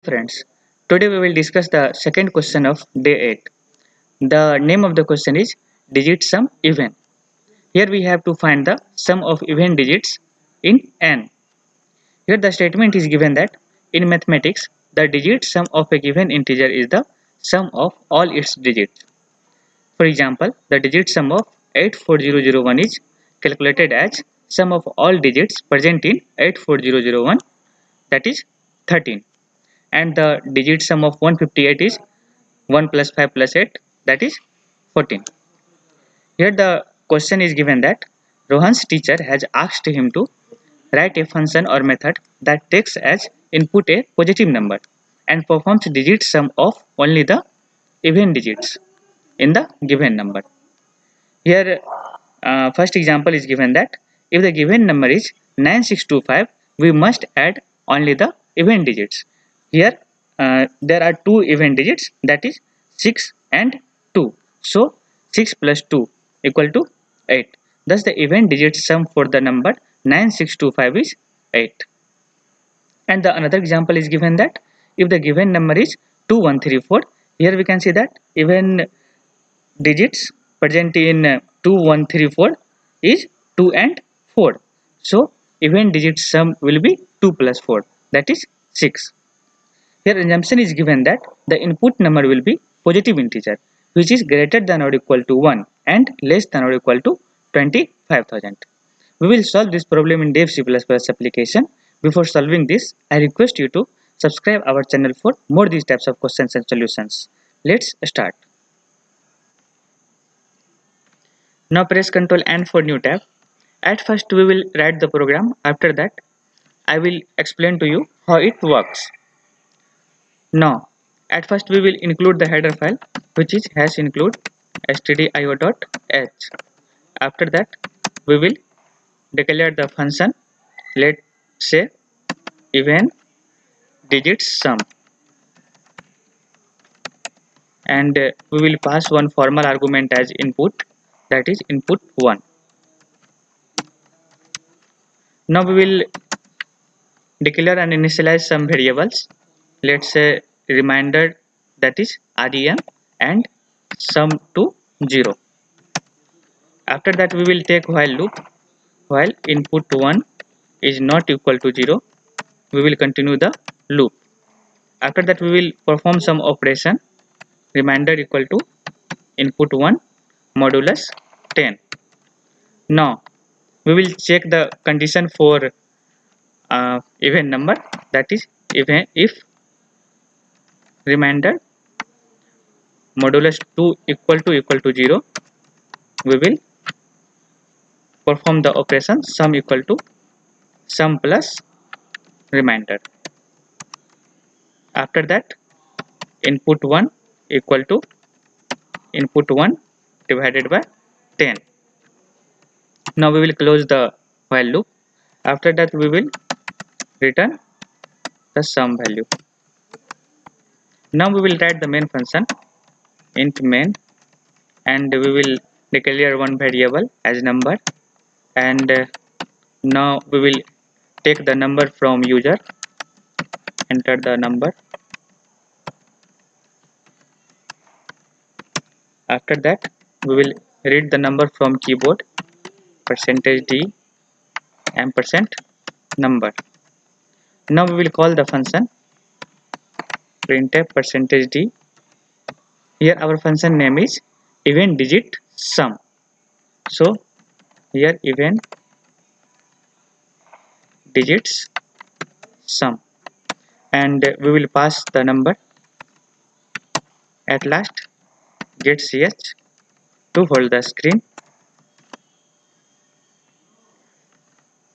Friends, today we will discuss the second question of day 8. The name of the question is digit sum even. Here we have to find the sum of even digits in n. Here the statement is given that in mathematics the digit sum of a given integer is the sum of all its digits. For example, the digit sum of 84001 is calculated as sum of all digits present in 84001, that is 13, and the digit sum of 158 is 1 plus 5 plus 8, that is 14. Here the question is given that Rohan's teacher has asked him to write a function or method that takes as input a positive number and performs digit sum of only the even digits in the given number. Here first example is given that if the given number is 9625, we must add only the even digits. Here there are two even digits, that is 6 and 2. So 6 plus 2 equal to 8. Thus the even digit sum for the number 9625 is 8. And the another example is given that if the given number is 2134, here we can see that even digits present in 2134 is 2 and 4. So even digit sum will be 2 plus 4, that is 6. Here assumption is given that the input number will be positive integer which is greater than or equal to 1 and less than or equal to 25,000. We will solve this problem in Dev C++ application. Before solving this, I request you to subscribe our channel for more these types of questions and solutions. Let's start. Now press Ctrl N for new tab. At first we will write the program. After that I will explain to you how it works. Now at first we will include the header file, which is #include stdio.h. After that we will declare the function, let's say even digits sum, and we will pass one formal argument as input, that is input 1. Now we will declare and initialize some variables, let's say reminder, that is rem, and sum to 0. After that we will take while loop. While input 1 is not equal to 0, we will continue the loop. After that we will perform some operation, reminder equal to input 1 modulus 10. Now we will check the condition for even number, that is even if reminder modulus 2 equal to 0, we will perform the operation sum equal to sum plus reminder. After that input 1 equal to input 1 divided by 10. Now we will close the while loop. After that we will return the sum value. Now we will write the main function int main, and we will declare one variable as number, and now we will take the number from user, enter the number. After that we will read the number from keyboard, %d ampersand number. Now we will call the function printf %d. Here our function name is even digit sum. So here even digits sum, and we will pass the number. At last get ch to hold the screen.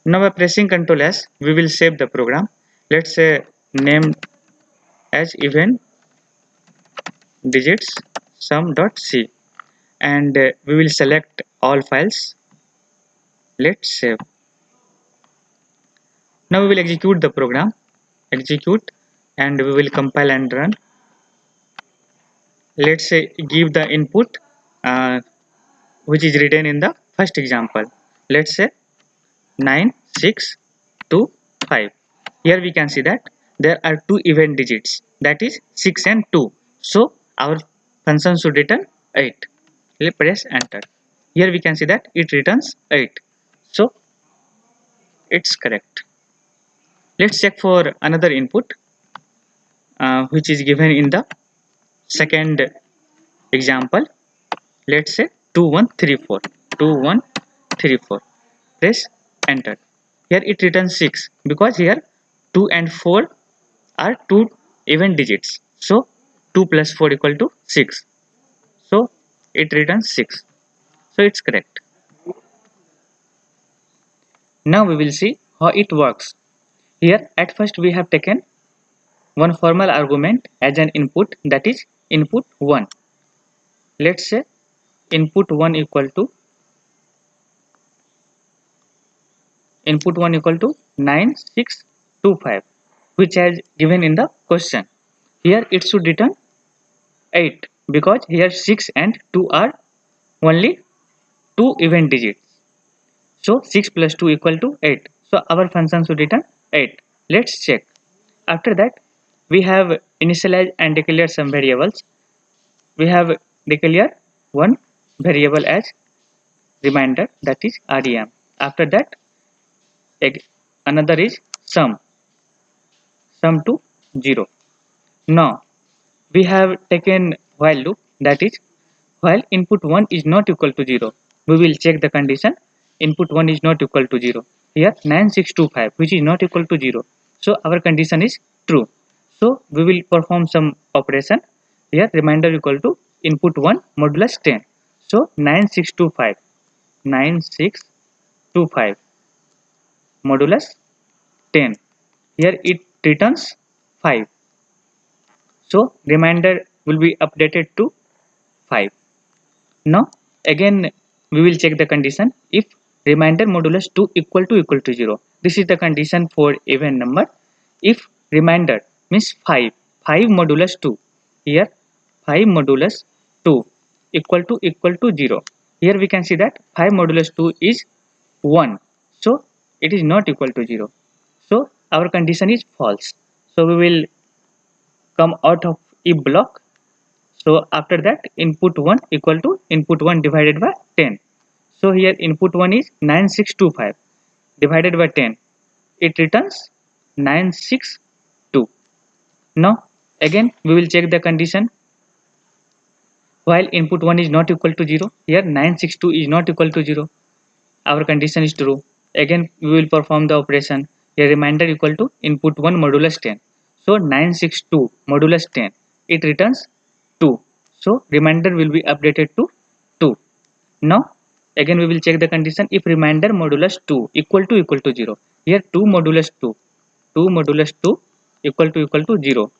Now by pressing Ctrl S, we will save the program. Let's say name as even digits sum.c, and we will select all files. Let's save. Now we will execute the program. Execute, and we will compile and run. Let's say give the input which is written in the first example. Let's say 9625. Here we can see that there are two even digits, that is 6 and 2. So our function should return 8. Press enter. Here we can see that it returns 8. So it's correct. Let's check for another input which is given in the second example. Let's say 2134. 2134. Press enter. Here it returns 6 because here 2 and 4 are two even digits. So 2 plus 4 equal to 6. So it returns 6. So it's correct. Now we will see how it works. Here at first we have taken one formal argument as an input, that is input 1. Let's say input 1 equal to 9625, which has given in the question. Here it should return 8 because here 6 and 2 are only two even digits. So 6 plus 2 equal to 8. So our function should return 8. Let's check. After that we have initialized and declared some variables. We have declared one variable as reminder, that is rem. After that another is sum to 0. Now we have taken while loop, that is while input 1 is not equal to 0, we will check the condition input 1 is not equal to 0. Here 9625 which is not equal to 0. So our condition is true. So we will perform some operation. Here reminder equal to input 1 modulus 10. So 9625 modulus 10. Here it returns 5. So reminder will be updated to 5. Now again we will check the condition if reminder modulus 2 equal to 0. This is the condition for even number. If reminder means 5 modulus 2, here 5 modulus 2 equal to 0. Here we can see that 5 modulus 2 is 1. So it is not equal to 0. So our condition is false. So we will come out of if block. So after that input 1 equal to input 1 divided by 10. So here input 1 is 9625 divided by 10. It returns 962. Now again we will check the condition. While input 1 is not equal to 0, here 962 is not equal to 0. Our condition is true. Again we will perform the operation. Here reminder equal to input 1 modulus 10. So 962 modulus 10. It returns 2. So reminder will be updated to 2. Now again we will check the condition if reminder modulus 2 equal to 0. Here 2 modulus 2 equal to 0.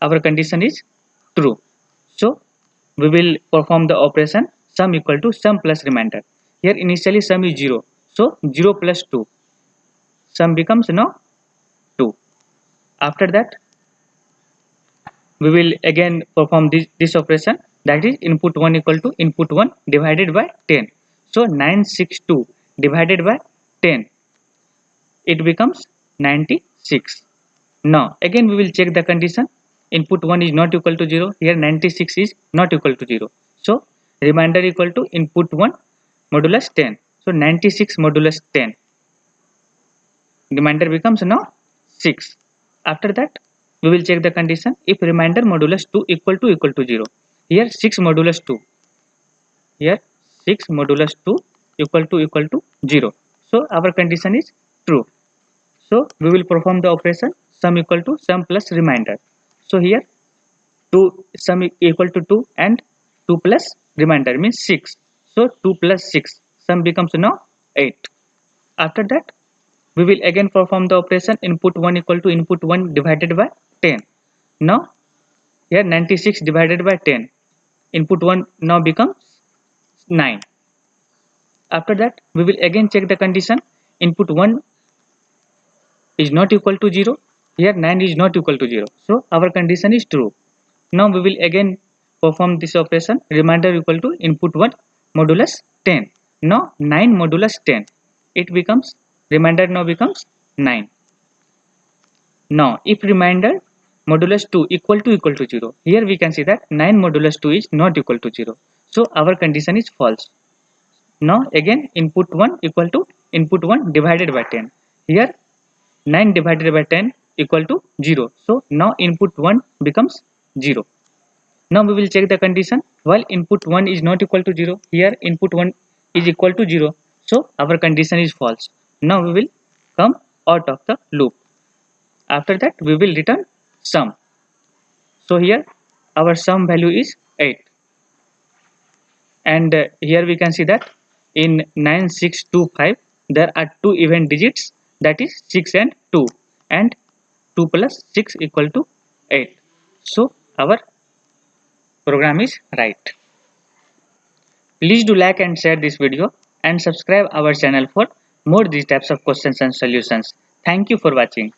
Our condition is true. So we will perform the operation sum equal to sum plus reminder. Here initially sum is 0. So 0 plus 2. Sum becomes now 2. After that we will again perform this operation, that is input 1 equal to input 1 divided by 10. So 962 divided by 10. It becomes 96. Now again we will check the condition. Input 1 is not equal to 0. Here 96 is not equal to 0. So reminder equal to input 1 modulus 10. So 96 modulus 10. Reminder becomes now 6. After that we will check the condition if reminder modulus 2 equal to 0. Here 6 modulus 2. Here 6 modulus 2 equal to 0. So our condition is true. So we will perform the operation sum equal to sum plus reminder. So here 2 sum equal to 2 and 2 plus reminder means 6. So 2 plus 6 sum becomes now 8. After that we will again perform the operation input 1 equal to input 1 divided by 10. Now here 96 divided by 10. Input 1 now becomes 9. After that we will again check the condition. Input 1 is not equal to 0. Here 9 is not equal to 0. So our condition is true. Now we will again perform this operation. Reminder equal to input 1 modulus 10. Now 9 modulus 10. It becomes, reminder now becomes 9. Now if remainder modulus 2 equal to 0, here we can see that 9 modulus 2 is not equal to 0, so our condition is false. Now again input 1 equal to input 1 divided by 10, here 9 divided by 10 equal to 0, so now input 1 becomes 0. Now we will check the condition. While input 1 is not equal to 0, here input 1 is equal to 0, so our condition is false. Now we will come out of the loop. After that we will return sum. So here our sum value is 8, and here we can see that in 9625 there are two even digits, that is 6 and 2, and 2 plus 6 equal to 8, so our program is right. Please do like and share this video and subscribe our channel for more these types of questions and solutions. Thank you for watching.